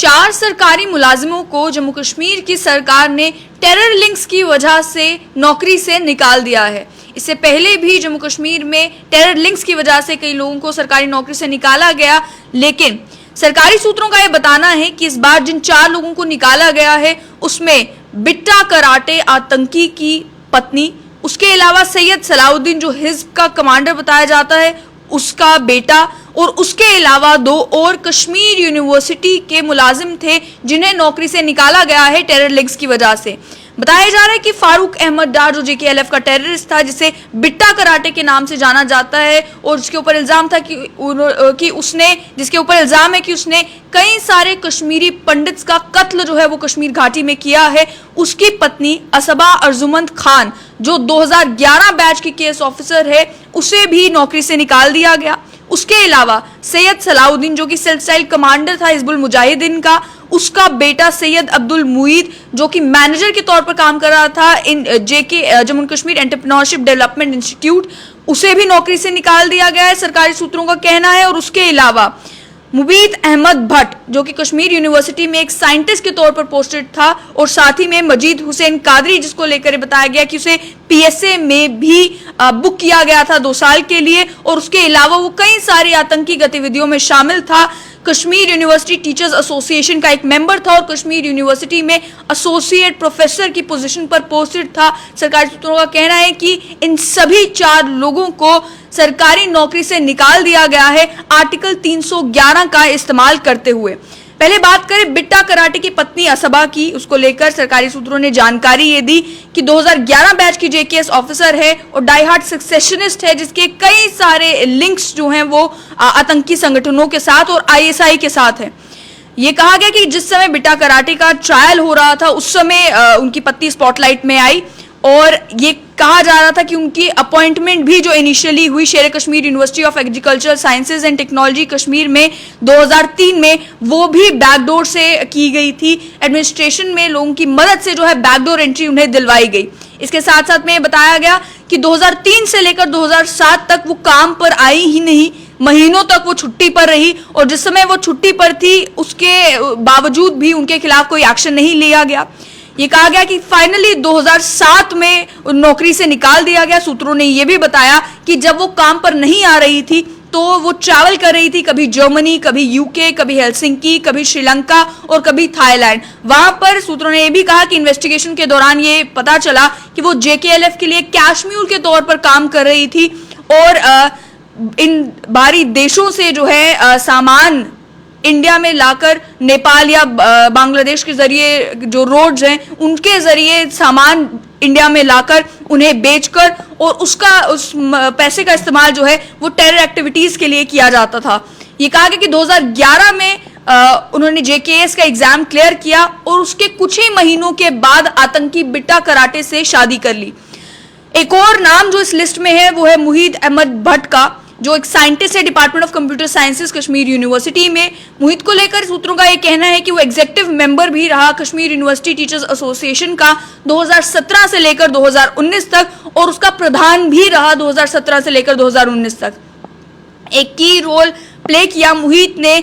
4 सरकारी मुलाजिमों को जम्मू कश्मीर की सरकार ने टेरर लिंक्स की वजह से नौकरी से निकाल दिया है। इससे पहले भी जम्मू कश्मीर में टेरर लिंक्स की वजह से कई लोगों को सरकारी नौकरी से निकाला गया, लेकिन सरकारी सूत्रों का यह बताना है कि इस बार जिन 4 लोगों को निकाला गया है उसमें बिट्टा कराटे आतंकी की पत्नी, उसके अलावा सैयद सलाउद्दीन जो हिज़्ब का कमांडर बताया जाता है उसका बेटा, और उसके अलावा 2 और कश्मीर यूनिवर्सिटी के मुलाजिम थे जिन्हें नौकरी से निकाला गया है टेरर लिंक्स की वजह से। बताया जा रहा है कि फारूक अहमद डार जो JKLF का टेररिस्ट था, जिसे बिट्टा कराटे के नाम से जाना जाता है और जिसके ऊपर इल्जाम था कि उसने कई सारे कश्मीरी पंडित्स का कत्ल जो है वो कश्मीर घाटी में किया है, उसकी पत्नी असबा अर्जुमंद खान जो 2011 बैच की केस ऑफिसर है, उसे भी नौकरी से निकाल दिया गया। उसके अलावा सैयद सलाउद्दीन जो कि सेल्फ स्टाइल कमांडर था हिजबुल मुजाहिदीन का, उसका बेटा सैयद अब्दुल मुईद जो कि मैनेजर के तौर पर काम कर रहा था in Jammu Kashmir entrepreneurship development institute, उसे भी नौकरी से निकाल दिया गया है, सरकारी सूत्रों का कहना है। और उसके अलावा मुबीद अहमद भट्ट जो कि कश्मीर यूनिवर्सिटी में एक साइंटिस्ट के तौर पर पोस्टेड था, और साथ ही में मजीद हुसैन कादरी जिसको लेकर बताया गया कि उसे PSA में भी बुक किया गया था 2 साल के लिए, और उसके अलावा वो कई सारी आतंकी गतिविधियों में शामिल था। कश्मीर यूनिवर्सिटी टीचर्स एसोसिएशन का एक मेंबर था और कश्मीर यूनिवर्सिटी में एसोसिएट प्रोफेसर की पोजीशन पर पोस्टेड था। सरकारी सूत्रों का कहना है कि इन सभी 4 लोगों को सरकारी नौकरी से निकाल दिया गया है आर्टिकल 311 का इस्तेमाल करते हुए। पहले बात करें बिट्टा कराटे की पत्नी असबा की, उसको लेकर सरकारी सूत्रों ने जानकारी ये दी कि 2011 बैच की JKS ऑफिसर है और डाई हार्ड सक्सेशनिस्ट है, जिसके कई सारे लिंक्स जो हैं वो आतंकी संगठनों के साथ और ISI के साथ है। ये कहा गया कि जिस समय बिट्टा कराटे का ट्रायल हो रहा था उस समय उनकी पत्नी स्पॉटलाइट में आई, और ये कहा जा रहा था कि उनकी अपॉइंटमेंट भी जो इनिशियली हुई शेर Kashmir university of agricultural sciences and technology Kashmir में 2003 में, वो भी बैकडोर से की गई थी। एडमिनिस्ट्रेशन में लोगों की मदद से जो है बैकडोर एंट्री उन्हें दिलवाई गई। इसके साथ साथ में बताया गया कि 2003 से लेकर 2007 तक वो काम पर आई ही नहीं, महीनों तक वो छुट्टी पर रही, और जिस समय वो छुट्टी पर थी उसके बावजूद भी उनके खिलाफ कोई एक्शन नहीं लिया गया। ये कहा गया कि फाइनली 2007 में नौकरी से निकाल दिया गया। सूत्रों ने यह भी बताया कि जब वो काम पर नहीं आ रही थी तो वो ट्रैवल कर रही थी, कभी जर्मनी, कभी UK, कभी हेलसिंकी, कभी श्रीलंका और कभी थाईलैंड। वहां पर सूत्रों ने यह भी कहा कि इन्वेस्टिगेशन के दौरान ये पता चला कि वो JKLF के लिए कैश म्यूल के तौर पर काम कर रही थी, और इन बाहरी देशों से जो है सामान इंडिया में लाकर नेपाल या बांग्लादेश के जरिए जो रोड्स हैं उनके जरिए सामान इंडिया में लाकर उन्हें बेचकर और उस पैसे का इस्तेमाल जो है वो टेरर एक्टिविटीज के लिए किया जाता था। ये कहा गया कि 2011 में उन्होंने JKS का एग्जाम क्लियर किया और उसके कुछ ही महीनों के बाद आतंकी बिट्टा कराटे से शादी कर ली। एक और नाम जो इस लिस्ट में है वो है मुहीद अहमद भट्ट का, जो एक साइंटिस्ट है department of computer sciences Kashmir university में। मुहित को लेकर सूत्रों का यह कहना है कि वो एग्जीक्यूटिव मेंबर भी रहा कश्मीर यूनिवर्सिटी टीचर्स एसोसिएशन का 2017 से लेकर 2019 तक, और उसका प्रधान भी रहा 2017 से लेकर 2019 तक। एक की रोल प्ले किया मुहित ने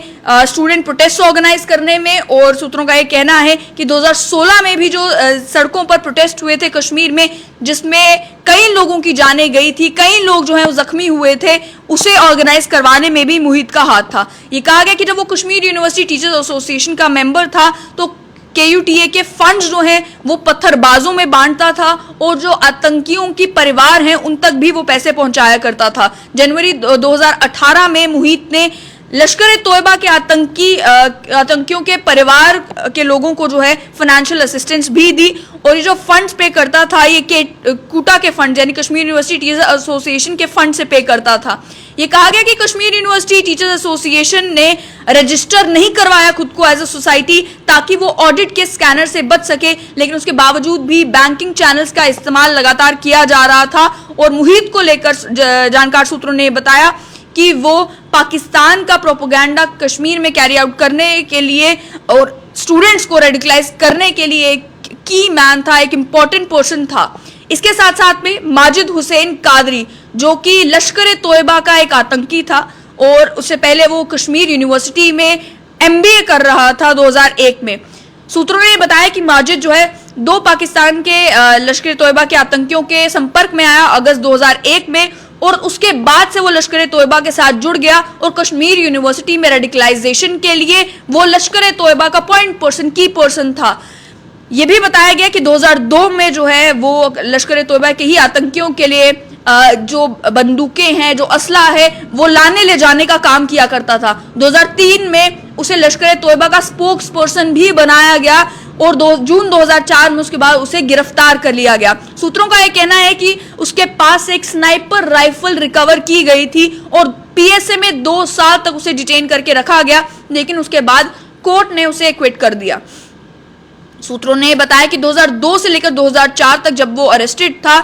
स्टूडेंट प्रोटेस्ट ऑर्गेनाइज करने में, और सूत्रों का यह कहना है कि 2016 में भी जो सड़कों पर प्रोटेस्ट हुए थे कश्मीर में, जिसमें कई लोगों की जानें गई थी, कई लोग जो हैं वो जख्मी हुए थे, उसे ऑर्गेनाइज करवाने में भी मुहित का हाथ था। ये कहा गया कि जब वो कश्मीर यूनिवर्सिटी टीचर्स एसोसिएशन का मेंबर था तो KUTA के फंड्स जो हैं वो पत्थरबाजों में बांटता था, और जो आतंकियों की परिवार हैं उन तक भी वो पैसे पहुंचाया करता था। जनवरी 2018 में मुहित ने लश्कर तोयबा के आतंकियों के परिवार के लोगों को जो है फाइनेंशियल असिस्टेंस भी दी, और ये जो फंड्स पे करता था ये कूटा के फंड यानी कश्मीर यूनिवर्सिटी टीचर्स एसोसिएशन के फंड से पे करता था। ये कहा गया कि कश्मीर यूनिवर्सिटी टीचर्स एसोसिएशन ने रजिस्टर नहीं करवाया खुद को एज अ सोसाइटी ताकि वो ऑडिट के स्कैनर से बच सके, लेकिन उसके बावजूद भी बैंकिंग चैनल्स का इस्तेमाल लगातार किया जा रहा था। और मुहित को लेकर जानकार सूत्रों ने बताया कि वो पाकिस्तान का प्रोपेगेंडा कश्मीर में कैरी आउट करने के लिए और स्टूडेंट्स को रेडिकलाइज करने के लिए एक की मैन था, एक इंपॉर्टेंट पर्सन था। इसके साथ साथ में माजिद हुसैन कादरी जो कि लश्कर तोयबा का एक आतंकी था, और उससे पहले वो कश्मीर यूनिवर्सिटी में MBA कर रहा था 2001 में। सूत्रों ने बताया कि माजिद जो है 2 पाकिस्तान के लश्कर तोयबा के आतंकियों के संपर्क में आया अगस्त 2001 में, और उसके बाद से वो लश्कर तोयबा के साथ जुड़ गया और कश्मीर यूनिवर्सिटी में रेडिकलाइजेशन के लिए वो लश्कर तोयबा का पॉइंट पर्सन, की पर्सन था। ये भी बताया गया कि 2002 में जो है वो लश्कर तोयबा के ही आतंकियों के लिए जो बंदूकें हैं, जो असला है, वो लाने ले जाने का काम किया करता था। 2003 में उसे लश्कर तोयबा का स्पोक्स पर्सन भी बनाया गया और जून 2004 में उसके बाद उसे गिरफ्तार कर लिया गया। सूत्रों का यह कहना है कि उसके पास एक स्नाइपर राइफल रिकवर की गई थी और PSA में 2 साल तक उसे डिटेन करके रखा गया, लेकिन उसके बाद कोर्ट ने उसे एक्विट कर दिया। सूत्रों ने बताया कि 2002 से लेकर 2004 तक जब वो अरेस्टेड था,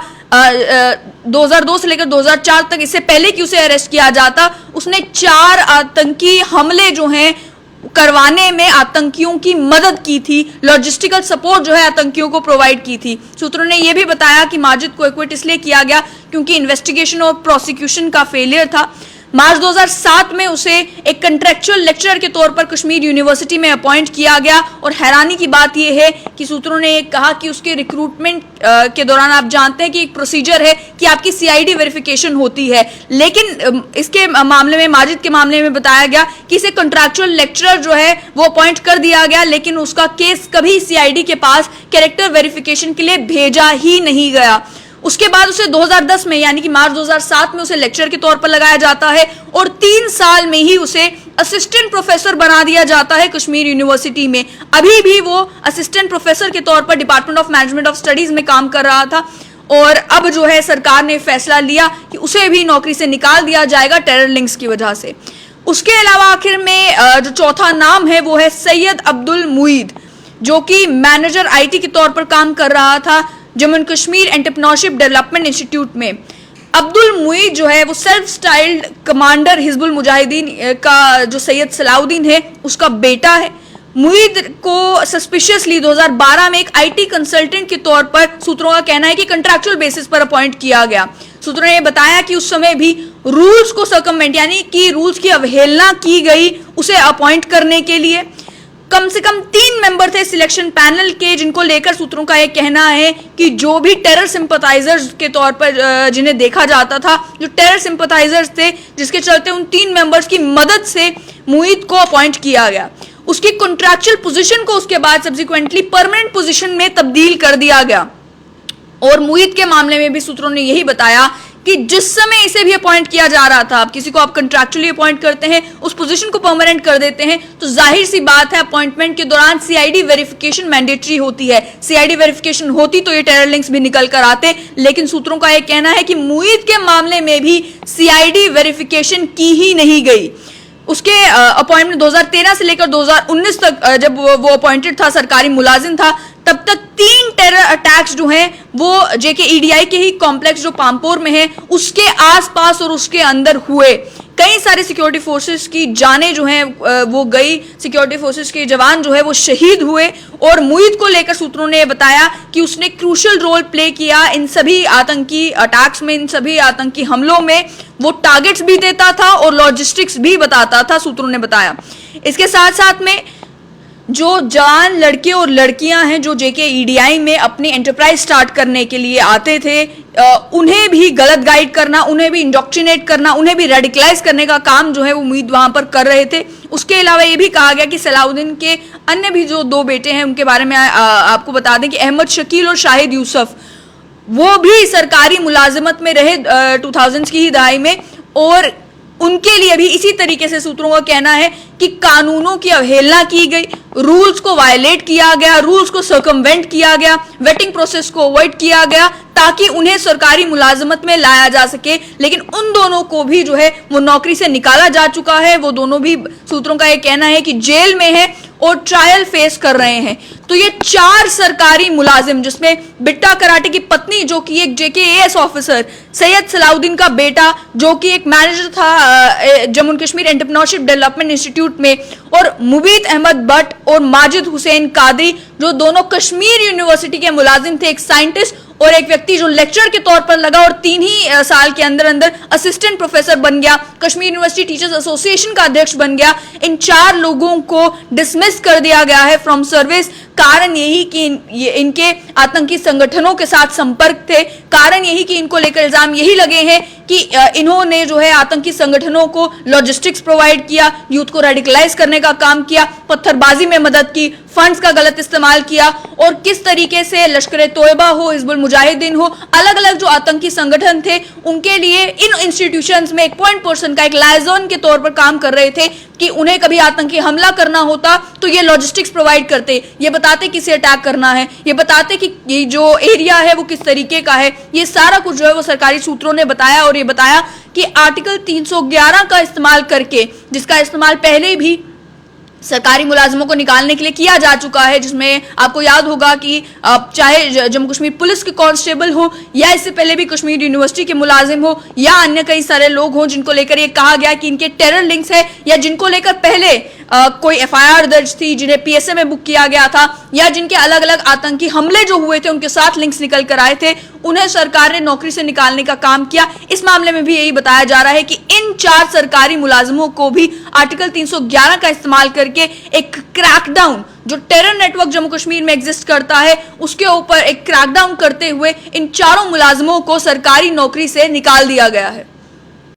2002 से लेकर 2004 तक, इससे पहले कि उसे अरेस्ट किया जाता, उसने 4 आतंकी हमले जो हैं करवाने में आतंकियों की मदद की थी, लॉजिस्टिकल सपोर्ट जो है आतंकियों को प्रोवाइड की थी। सूत्रों ने यह भी बताया कि माजिद को एक्विट इसलिए किया गया क्योंकि इन्वेस्टिगेशन और प्रोसिक्यूशन का फेलियर था। मार्च 2007 में उसे एक कंट्रेक्चुअल लेक्चरर के तौर पर कश्मीर यूनिवर्सिटी में अपॉइंट किया गया, और हैरानी की बात यह है कि सूत्रों ने कहा कि उसके रिक्रूटमेंट के दौरान आप जानते हैं कि एक प्रोसीजर है कि आपकी CID वेरिफिकेशन होती है, लेकिन इसके मामले में, माजिद के मामले में बताया गया कि इसे कंट्रेक्चुअल लेक्चरर जो है वो अपॉइंट कर दिया गया, लेकिन उसका केस कभी CID के पास कैरेक्टर वेरिफिकेशन के लिए भेजा ही नहीं गया। उसके बाद उसे 2010 में यानी कि मार्च 2007 में उसे लेक्चरर के तौर पर लगाया जाता है और 3 साल में ही उसे असिस्टेंट प्रोफेसर बना दिया जाता है कश्मीर यूनिवर्सिटी में। अभी भी वो असिस्टेंट प्रोफेसर के तौर पर department of management of studies में काम कर रहा था, और अब जो है सरकार ने फैसला लिया कि उसे भी नौकरी से निकाल दिया जाएगा टेरर लिंक्स की वजह से। उसके अलावा आखिर में जो चौथा नाम है वो है सैयद अब्दुल मुईद, जो कि मैनेजर IT के तौर पर काम कर रहा था Jammu and Kashmir entrepreneurship development institute में। अब्दुल मुईद जो है वो self styled commander Hizbul Mujahideen का जो सैयद सलाउद्दीन है उसका बेटा है। मुईद को सस्पिशियसली 2012 में एक IT कंसल्टेंट के तौर पर सूत्रों का कहना है कि कंट्रैक्चुअल बेसिस पर अपॉइंट किया गया। सूत्रों ने बताया कि उस समय भी रूल्स को सर्कमवेंट यानी कि रूल्स की अवहेलना की गई उसे अपॉइंट करने के लिए। कम से कम 3 मेंबर थे सिलेक्शन पैनल के, जिनको लेकर सूत्रों का यह कहना है कि जो भी टेरर सिंपथाइजर्स के तौर पर जिन्हें देखा जाता था, जो टेरर सिंपथाइजर्स थे, जिसके चलते उन 3 मेंबर्स की मदद से मुईद को अपॉइंट किया गया। उसकी कॉन्ट्रैक्चुअल पोजीशन को उसके बाद सब्सिक्वेंटली परमानेंट पोजीशन में तब्दील कर दिया गया। और मुईद के मामले में भी सूत्रों ने यही बताया कि जिस समय इसे भी अपॉइंट किया जा रहा था, अब किसी को आप कंट्रैक्चुअली अपॉइंट करते हैं, उस पोजीशन को परमानेंट कर देते हैं, तो जाहिर सी बात है अपॉइंटमेंट के दौरान CID वेरिफिकेशन मैंडेटरी होती है। CID वेरिफिकेशन होती तो ये टेरर लिंक्स भी निकल कर आते, लेकिन सूत्रों का यह कहना है कि मुईद के मामले में भी CID वेरिफिकेशन की ही नहीं गई। उसके अपॉइंटमेंट 2013 से लेकर 2019 तक जब वो अपॉइंटेड था, सरकारी मुलाजिम था, तब तक 3 टेरर अटैक्स जो हैं वो JKEDI के ही कॉम्प्लेक्स जो पामपोर में है उसके आसपास और उसके अंदर हुए। कई सारे सिक्योरिटी फोर्सेस की जानें जो हैं वो गई, सिक्योरिटी फोर्सेस के जवान जो है वो शहीद हुए, और मुईद को लेकर सूत्रों ने बताया कि उसने क्रूशियल रोल प्ले किया इन सभी आतंकी अटैक्स में, इन सभी आतंकी हमलों में। वो टारगेट्स भी देता था और लॉजिस्टिक्स भी बताता था, सूत्रों ने बताया। इसके साथ साथ में जो जवान लड़के और लड़कियां हैं जो JKEDI में अपनी एंटरप्राइज स्टार्ट करने के लिए आते थे, उन्हें भी गलत गाइड करना, उन्हें भी इंडोक्ट्रिनेट करना, उन्हें भी रेडिकलाइज करने का काम जो है वो मुईद वहां पर कर रहे थे। उसके अलावा ये भी कहा गया कि सलाउद्दीन के अन्य भी जो 2 बेटे हैं उनके बारे में आपको बता दें कि अहमद शकील और शाहिद यूसुफ, वो भी सरकारी मुलाजिमत में रहे 2000s की ही दहाई में, और उनके लिए भी इसी तरीके से सूत्रों का कहना है कि कानूनों की अवहेलना की गई, रूल्स को वायलेट किया गया, रूल्स को सर्कमवेंट किया गया, वेटिंग प्रोसेस को अवॉइड किया गया ताकि उन्हें सरकारी मुलाजमत में लाया जा सके। लेकिन उन दोनों को भी जो है वो नौकरी से निकाला जा चुका है। वो दोनों भी सूत्रों का ये कहना है कि जेल में है और ट्रायल फेस कर रहे हैं। तो ये 4 सरकारी मुलाजिम, जिसमें बिट्टा कराटे की पत्नी जो कि एक JKAS ऑफिसर, सैयद सलाउद्दीन का बेटा जो कि एक मैनेजर था Jammu and Kashmir entrepreneurship development institute में, और मुबीत अहमद भट्ट और माजिद हुसैन कादरी जो दोनों कश्मीर यूनिवर्सिटी के मुलाजिम थे, एक साइंटिस्ट और एक व्यक्ति जो लेक्चरर के तौर पर लगा और 3 ही साल के अंदर अंदर असिस्टेंट प्रोफेसर बन गया, कश्मीर यूनिवर्सिटी टीचर्स एसोसिएशन का अध्यक्ष बन गया। इन 4 लोगों को डिसमिस कर दिया गया है फ्रॉम सर्विस। कारण यही कि इनके आतंकी संगठनों के साथ संपर्क थे, कारण यही कि इनको लेकर इल्जाम यही लगे हैं कि इन्होंने जो है आतंकी संगठनों को लॉजिस्टिक्स प्रोवाइड किया, यूथ को रेडिकलाइज करने का काम किया, पत्थरबाजी में मदद की, फंड्स का गलत इस्तेमाल किया और किस तरीके से लश्कर तोयबा हो, हिजबुल मुजाहिदीन हो, अलग अलग जो आतंकी संगठन थे उनके लिए इन इंस्टीट्यूशंस में एक पॉइंट पर्सन का, एक लाइजन के तौर पर काम कर रहे थे कि उन्हें कभी आतंकी हमला करना होता तो ये लॉजिस्टिक्स प्रोवाइड करते, ये बताते किसे अटैक करना है, ये बताते कि ये जो एरिया है वो किस तरीके का है। ये सारा कुछ जो है वो सरकारी सूत्रों ने बताया और ये बताया कि आर्टिकल 311 का इस्तेमाल करके, जिसका इस्तेमाल पहले भी सरकारी मुलाजिमों को निकालने के लिए किया जा चुका है, जिसमें आपको याद होगा कि चाहे जम्मू कश्मीर पुलिस के कांस्टेबल हो या इससे पहले भी कश्मीर यूनिवर्सिटी के मुलाजिम हो या अन्य कई सारे लोग हों जिनको लेकर ये कहा गया कि इनके टेरर लिंक्स है या जिनको लेकर पहले कोई एफआईआर दर्ज थी, जिन्हें पीएसए में बुक किया गया था या जिनके अलग अलग आतंकी हमले जो हुए थे उनके साथ लिंक्स निकल कर आए थे, उन्हें सरकार ने नौकरी से निकालने का काम किया। इस मामले में भी यही बताया जा रहा है कि इन 4 सरकारी मुलाजिमों को भी आर्टिकल 311 का इस्तेमाल करके एक क्रैकडाउन, जो टेरर नेटवर्क जम्मू कश्मीर में एग्जिस्ट करता है उसके ऊपर एक क्रैकडाउन करते हुए इन 4 मुलाजिमों को सरकारी नौकरी से निकाल दिया गया है।